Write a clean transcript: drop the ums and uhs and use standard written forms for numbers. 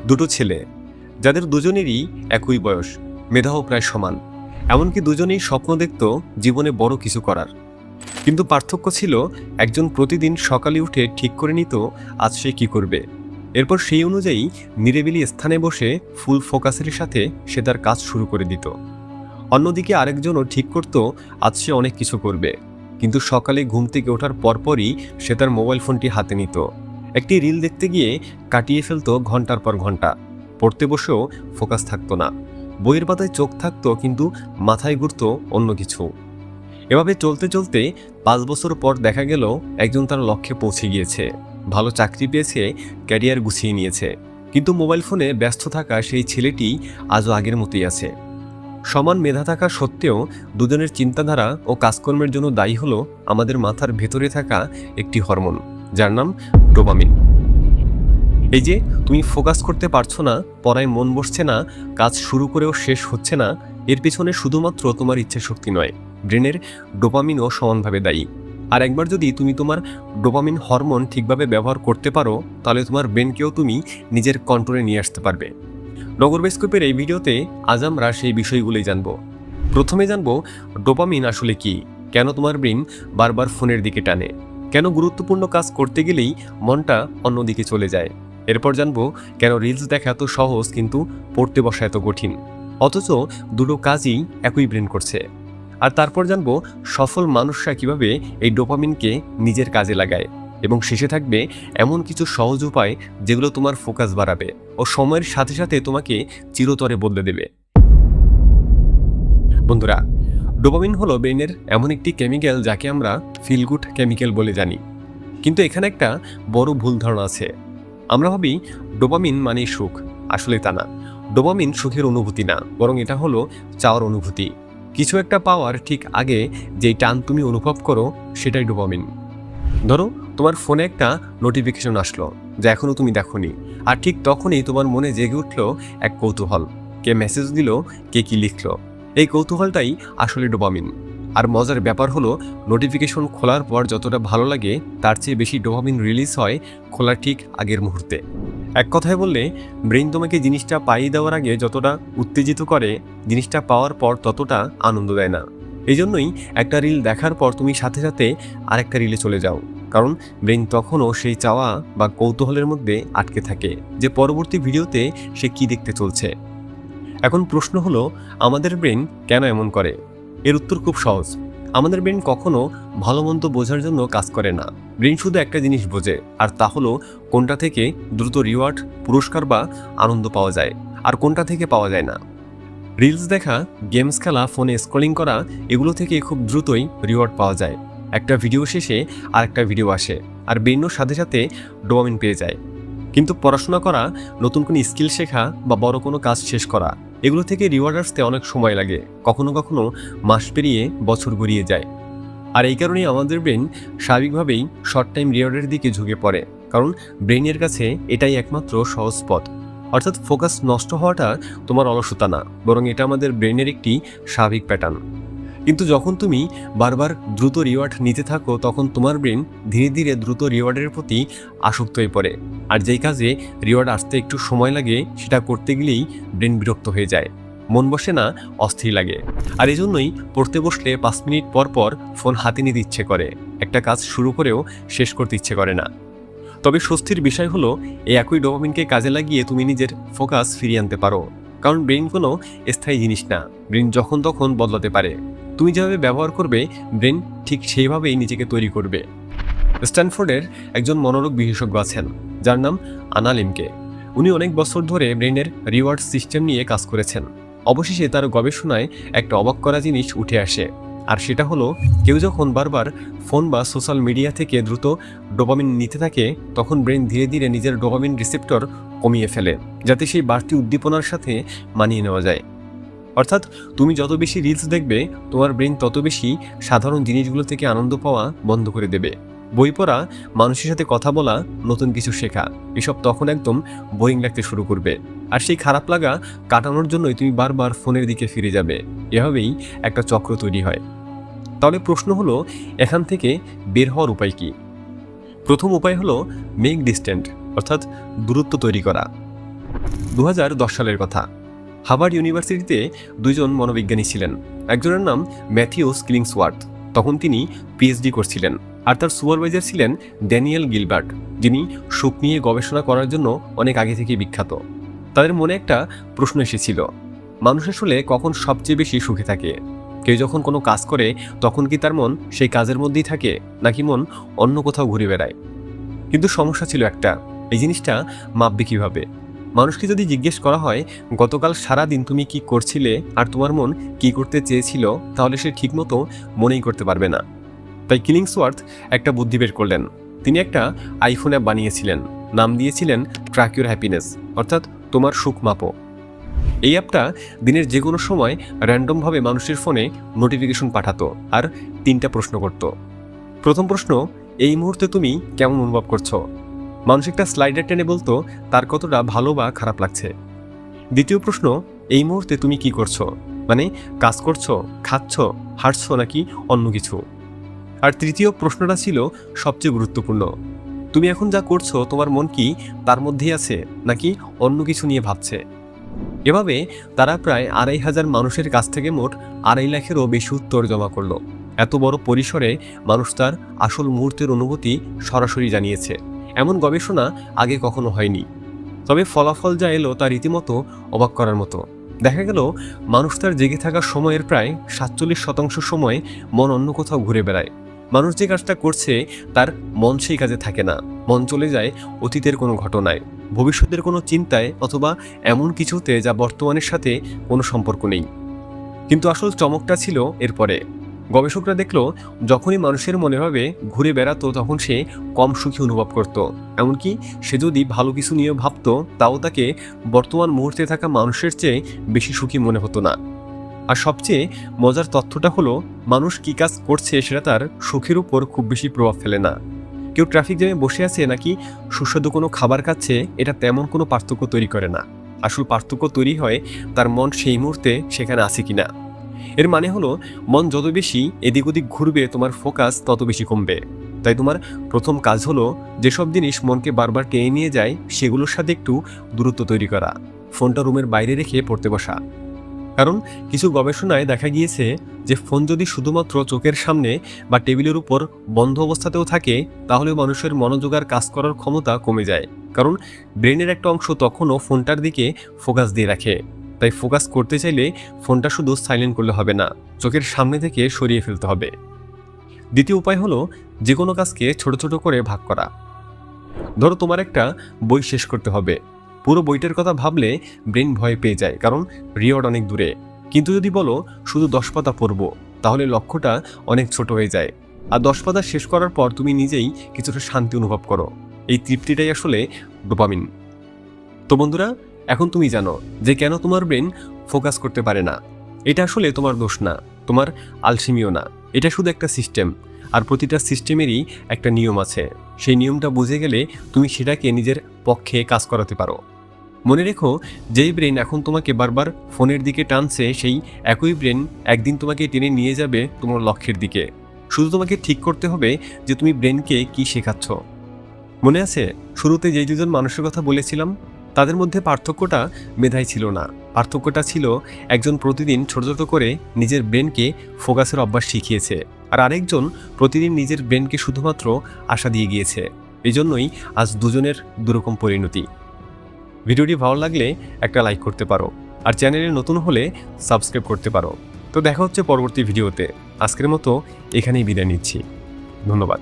দুটো ছেলে, যাদের দুজনেরই একই বয়স, মেধাও প্রায় সমান, এমনকি দুজনেই স্বপ্ন দেখত জীবনে বড় কিছু করার। কিন্তু পার্থক্য ছিল, একজন প্রতিদিন সকালে উঠে ঠিক করে নিত আজ সে কী করবে, এরপর সেই অনুযায়ী নিরিবিলি স্থানে বসে ফুল ফোকাসের সাথে সে তার কাজ শুরু করে দিত। অন্যদিকে আরেকজনও ঠিক করত আজ সে অনেক কিছু করবে, কিন্তু সকালে ঘুম থেকে ওঠার পরপরই সে তার মোবাইল ফোনটি হাতে নিত। একটি রিল দেখতে গিয়ে কাটিয়ে ফেলত ঘন্টার পর ঘন্টা, পড়তে বসেও ফোকাস থাকতো না, বইয়ের পাতায় চোখ থাকতো কিন্তু মাথায় ঘুরত অন্য কিছু। এভাবে চলতে চলতে 5 বছর পর দেখা গেল একজন তার লক্ষ্যে পৌঁছে গিয়েছে, ভালো চাকরি পেয়েছে, ক্যারিয়ার গুছিয়ে নিয়েছে, কিন্তু মোবাইল ফোনে ব্যস্ত থাকা সেই ছেলেটি আজও আগের মতোই আছে। সমান মেধা থাকা সত্ত্বেও দুজনের চিন্তাধারা ও কাজকর্মের জন্য দায়ী হলো আমাদের মাথার ভেতরে থাকা একটি হরমোন, যার নাম ডোপামিন। এই যে তুমি ফোকাস করতে পারছো না, পড়ায় মন বসছে না, কাজ শুরু করেও শেষ হচ্ছে না, এর পিছনে শুধুমাত্র তোমার ইচ্ছে শক্তি নয়, ব্রেনের ডোপামিনও সমানভাবে দায়ী। আর একবার যদি তুমি তোমার ডোপামিন হরমোন ঠিকভাবে ব্যবহার করতে পারো, তাহলে তোমার ব্রেনকেও তুমি নিজের কন্ট্রোলে নিয়ে আসতে পারবে। নগরবাইস্কোপের এই ভিডিওতে আজ আমরা সেই বিষয়গুলোই জানব। প্রথমে জানব ডোপামিন আসলে কি, কেন তোমার ব্রেন বারবার ফোনের দিকে টানে, কেন গুরুত্বপূর্ণ কাজ করতে গেলেই মনটা অন্যদিকে চলে যায়। এরপর জানব কেন রিলস দেখা এত সহজ কিন্তু পড়তে বসা এত কঠিন, অথচ দুটো কাজই একই ব্রেন করছে। আর তারপর জানব সফল মানুষরা কিভাবে এই ডোপামিনকে নিজের কাজে লাগায়। এবং শেষে থাকবে এমন কিছু সহজ উপায় যেগুলো তোমার ফোকাস বাড়াবে ও সময়ের সাথে সাথে তোমাকে চিরতরে বদলে দেবে। বন্ধুরা, ডোপামিন হলো ব্রেনের এমন একটি কেমিক্যাল যাকে আমরা ফিল গুড কেমিক্যাল বলে জানি। কিন্তু এখানে একটা বড় ভুল ধারণা আছে। আমরা ভাবি ডোপামিন মানে সুখ, আসলে তা না। ডোপামিন সুখের অনুভূতি না, বরং এটা হলো চাওয়ার অনুভূতি। কিছু একটা পাওয়ার ঠিক আগে যেই টান তুমি অনুভব করো, সেটাই ডোপামিন। ধরো তোমার ফোনে একটা নোটিফিকেশন আসলো যা এখনো তুমি দেখোনি, আর ঠিক তখনই তোমার মনে জেগে উঠলো এক কৌতূহল, কে মেসেজ দিল, কে কি লিখলো। এই কৌতূহলটাই আসলে ডোপামিন। আর মজার ব্যাপার হলো, নোটিফিকেশন খোলার পর যতটা ভালো লাগে তার চেয়ে বেশি ডোপামিন রিলিজ হয় খোলার ঠিক আগের মুহূর্তে। এক কথায় বললে, ব্রেন তোমাকে জিনিসটা পাইয়ে দেওয়ার আগে যতটা উত্তেজিত করে, জিনিসটা পাওয়ার পর ততটা আনন্দ দেয় না। এই জন্যই একটা রিল দেখার পর তুমি সাথে সাথে আরেকটা রিলে চলে যাও, কারণ ব্রেন তখনও সেই চাওয়া বা কৌতূহলের মধ্যে আটকে থাকে যে পরবর্তী ভিডিওতে সে কি দেখতে চলছে। এখন প্রশ্ন হলো, আমাদের ব্রেন কেন এমন করে? এর উত্তর খুব সহজ। আমাদের ব্রেন কখনো ভালো মন্দ বোঝার জন্য কাজ করে না। ব্রেন শুধু একটা জিনিস বোঝে, আর তা হলো কোনটা থেকে দ্রুত রিওয়ার্ড, পুরস্কার বা আনন্দ পাওয়া যায়, আর কোনটা থেকে পাওয়া যায় না। রিলস দেখা, গেমস খেলা, ফোনে স্ক্রলিং করা, এগুলো থেকে খুব দ্রুতই রিওয়ার্ড পাওয়া যায়। একটা ভিডিও শেষে আর একটা ভিডিও আসে, আর ব্রেনও সাথে সাথে ডোপামিন পেয়ে যায়। কিন্তু পড়াশোনা করা, নতুন কোনো স্কিল শেখা বা বড় কোনো কাজ শেষ করা, এগুলো থেকে রিওয়ার্ড আসতে অনেক সময় লাগে, কখনো কখনো মাস পেরিয়ে বছর গড়িয়ে যায়। আর এই কারণেই আমাদের ব্রেন স্বাভাবিকভাবেই শর্ট টাইম রিওয়ার্ডের দিকে ঝুঁকে পড়ে, কারণ ব্রেনের কাছে এটাই একমাত্র সহজ পথ। অর্থাৎ ফোকাস নষ্ট হওয়াটা তোমার অলসতা না, বরং এটা আমাদের ব্রেনের একটি স্বাভাবিক প্যাটার্ন। কিন্তু যখন তুমি বারবার দ্রুত রিওয়ার্ড নিতে থাকো, তখন তোমার ব্রেন ধীরে ধীরে দ্রুত রিওয়ার্ডের প্রতি আসক্ত হয়ে পড়ে। আর যেই কাজে রিওয়ার্ড আসতে একটু সময় লাগে, সেটা করতে গেলেই ব্রেন বিরক্ত হয়ে যায়, মন বসে না, অস্থির লাগে। আর এই জন্যই পড়তে বসলে 5 মিনিট পর পর ফোন হাতে নিতে ইচ্ছে করে, একটা কাজ শুরু করেও শেষ করতে ইচ্ছে করে না। তবে স্বস্তির বিষয় হলো, এই একই ডোপামিনকে কাজে লাগিয়ে তুমি নিজের ফোকাস ফিরিয়ে আনতে পারো, কারণ ব্রেন কোনো স্থায়ী জিনিস না। ব্রেন যখন তখন বদলাতে পারে। তুমি যেভাবে ব্যবহার করবে, ব্রেন ঠিক সেইভাবেই নিজেকে তৈরি করবে। স্ট্যানফোর্ডের একজন মনোরোগ বিশেষজ্ঞ আছেন, যার নাম আনা লিমকে। উনি অনেক বছর ধরে ব্রেনের রিওয়ার্ড সিস্টেম নিয়ে কাজ করেছেন। অবশেষে তার গবেষণায় একটা অবাক করা জিনিস উঠে আসে, আর সেটা হলো, কেউ যখন বারবার ফোন বা সোশ্যাল মিডিয়া থেকে দ্রুত ডোপামিন নিতে থাকে, তখন ব্রেন ধীরে ধীরে নিজের ডোপামিন রিসেপ্টর কমিয়ে ফেলে, যাতে সেই বাড়তি উদ্দীপনার সাথে মানিয়ে নেওয়া যায়। অর্থাৎ তুমি যত বেশি রিলস দেখবে, তোমার ব্রেন তত বেশি সাধারণ জিনিসগুলো থেকে আনন্দ পাওয়া বন্ধ করে দেবে। বই পড়া, মানুষের সাথে কথা বলা, নতুন কিছু শেখা, এসব তখন একদম বোরিং লাগতে শুরু করবে। আর সেই খারাপ লাগা কাটানোর জন্যই তুমি বারবার ফোনের দিকে ফিরে যাবে। এভাবেই একটা চক্র তৈরি হয়। তাহলে প্রশ্ন হলো, এখান থেকে বের হওয়ার উপায় কি? প্রথম উপায় হলো মেক ডিস্ট্যান্ট, অর্থাৎ দূরত্ব তৈরি করা। 2010 সালের কথা। হার্ভার্ড ইউনিভার্সিটিতে দুইজন মনোবিজ্ঞানী ছিলেন। একজনের নাম ম্যাথিউস কিলিংসওয়ার্থ, তখন তিনি পিএইচডি করছিলেন, আর তার সুপারভাইজার ছিলেন ড্যানিয়েল গিলবার্ট, যিনি সুখ নিয়ে গবেষণা করার জন্য অনেক আগে থেকেই বিখ্যাত। তাদের মনে একটা প্রশ্ন এসেছিল, মানুষ আসলে কখন সবচেয়ে বেশি সুখে থাকে? কেউ যখন কোনো কাজ করে তখন কি তার মন সেই কাজের মধ্যেই থাকে, নাকি মন অন্য কোথাও ঘুরে বেড়ায়? কিন্তু সমস্যা ছিল একটা, এই জিনিসটা মাপবে কিভাবে? মানুষকে যদি জিজ্ঞেস করা হয় গতকাল সারা দিন তুমি কি করছিলে আর তোমার মন কি করতে চেয়েছিল, তাহলে সে ঠিকমতো মনেই করতে পারবে না। তাই কিলিংসওয়ার্থ একটা বুদ্ধি বের করলেন। তিনি একটা আইফোন অ্যাপ বানিয়েছিলেন, নাম দিয়েছিলেন ট্র্যাক ইউর হ্যাপিনেস, অর্থাৎ তোমার সুখ মাপো। এই অ্যাপটা দিনের যে কোনো সময় র্যান্ডমভাবে মানুষের ফোনে নোটিফিকেশন পাঠাতো আর 3টা প্রশ্ন করত। প্রথম প্রশ্ন, এই মুহূর্তে তুমি কেমন অনুভব করছো? মানুষ একটা স্লাইডার টেনে বলতো তার কতটা ভালো বা খারাপ লাগছে। দ্বিতীয় প্রশ্ন, এই মুহূর্তে তুমি কি করছো, মানে কাজ করছো, খাচ্ছ, হাঁটছো নাকি অন্য কিছু। আর তৃতীয় প্রশ্নটা ছিল সবচেয়ে গুরুত্বপূর্ণ, তুমি এখন যা করছো তোমার মন কি তার মধ্যেই আছে নাকি অন্য কিছু নিয়ে ভাবছে। এভাবে তারা প্রায় 2500 মানুষের কাছ থেকে মোট 2.5 লাখেরও বেশি উত্তর জমা করলো। এত বড় পরিসরে মানুষ তার আসল মুহূর্তের অনুভূতি সরাসরি জানিয়েছে, এমন গবেষণা আগে কখনো হয়নি। তবে ফলাফল যা এলো তা রীতিমতো অবাক করার মতো। দেখা গেল মানুষ তার জেগে থাকার সময়ের প্রায় 47% সময় মন অন্য কোথাও ঘুরে বেড়ায়। মানুষ যে কাজটা করছে তার মন সেই কাজে থাকে না, মন চলে যায় অতীতের কোনো ঘটনায়, ভবিষ্যতের কোনো চিন্তায় অথবা এমন কিছুতে যা বর্তমানের সাথে কোনো সম্পর্ক নেই। কিন্তু আসল চমকটা ছিল এরপরে। গবেষকরা দেখলো যখনই মানুষের মনে ভাবে ঘুরে বেড়াতো তখন সে কম সুখী অনুভব করত। এমনকি সে যদি ভালো কিছু নিয়ে ভাবতো তাও তাকে বর্তমান মুহূর্তে থাকা মানুষের চেয়ে বেশি সুখী মনে হতো না। আর সবচেয়ে মজার তথ্যটা হলো মানুষ কী কাজ করছে সেটা তার সুখের উপর খুব বেশি প্রভাব ফেলে না। কেউ ট্রাফিক জ্যামে বসে আছে নাকি সুস্বাদু কোনো খাবার খাচ্ছে, এটা তেমন কোনো পার্থক্য তৈরি করে না। আসল পার্থক্য তৈরি হয় তার মন সেই মুহূর্তে সেখানে আছে কিনা। এর মানে হলো মন যত বেশি এদিক ওদিক ঘুরবে তোমার ফোকাস তত বেশি কমবে। তাই তোমার প্রথম কাজ হলো যেসব জিনিস মনকে বারবার টেনে নিয়ে যায় সেগুলোর সাথে একটু দূরত্ব তৈরি করা, ফোনটা রুমের বাইরে রেখে পড়তে বসা। কারণ কিছু গবেষণায় দেখা গিয়েছে যে ফোন যদি শুধুমাত্র চোখের সামনে বা টেবিলের উপর বন্ধ অবস্থাতেও থাকে তাহলে মানুষের মনোযোগ আর কাজ করার ক্ষমতা কমে যায়, কারণ ব্রেনের একটা অংশ তখনও ফোনটার দিকে ফোকাস দিয়ে রাখে। তাই ফোকাস করতে চাইলে ফোনটা শুধু সাইলেন্ট করলে হবে না, চোখের সামনে থেকে সরিয়ে ফেলতে হবে। দ্বিতীয় উপায় হলো যে কোনো কাজকে ছোট ছোট করে ভাগ করা। ধরো তোমার একটা বই শেষ করতে হবে, পুরো বইটার কথা ভাবলে ব্রেন ভয় পেয়ে যায়, কারণ রিওয়ার্ড অনেক দূরে। কিন্তু যদি বলো শুধু 10 পাতা পড়বো, তাহলে লক্ষ্যটা অনেক ছোট হয়ে যায়। আর 10 পাতা শেষ করার পর তুমি নিজেই কিছুটা শান্তি অনুভব করো। এই তৃপ্তিটাই আসলে ডোপামিন। তো বন্ধুরা, এখন তুমি জানো যে কেন তোমার ব্রেন ফোকাস করতে পারে না। এটা আসলে তোমার দোষ না, তোমার আলসেমিও না, এটা শুধু একটা সিস্টেম। আর প্রতিটা সিস্টেমেরই একটা নিয়ম আছে। সেই নিয়মটা বুঝে গেলে তুমি সেটাকে নিজের পক্ষে কাজ করাতে পারো। মনে রেখো, যেই ব্রেন এখন তোমাকে বারবার ফোনের দিকে টানছে সেই একই ব্রেন একদিন তোমাকে টেনে নিয়ে যাবে তোমার লক্ষ্যের দিকে। শুধু তোমাকে ঠিক করতে হবে যে তুমি ব্রেনকে কি শেখাচ্ছ। মনে আছে শুরুতে যেই দুজন মানুষের কথা বলেছিলাম, তাদের মধ্যে পার্থক্যটা মেধায় ছিল না, পার্থক্যটা ছিল একজন প্রতিদিন ছোট ছোট করে নিজের ব্রেনকে ফোকাসের অভ্যাস শিখিয়েছে, আর আরেকজন প্রতিদিন নিজের ব্রেনকে শুধুমাত্র আশা দিয়ে গিয়েছে। এই জন্যই আজ দুজনের দুরকম পরিণতি। ভিডিওটি ভালো লাগলে একটা লাইক করতে পারো, আর চ্যানেলে নতুন হলে সাবস্ক্রাইব করতে পারো। তো দেখা হচ্ছে পরবর্তী ভিডিওতে। আজকের মতো এখানেই বিদায় নিচ্ছি। ধন্যবাদ।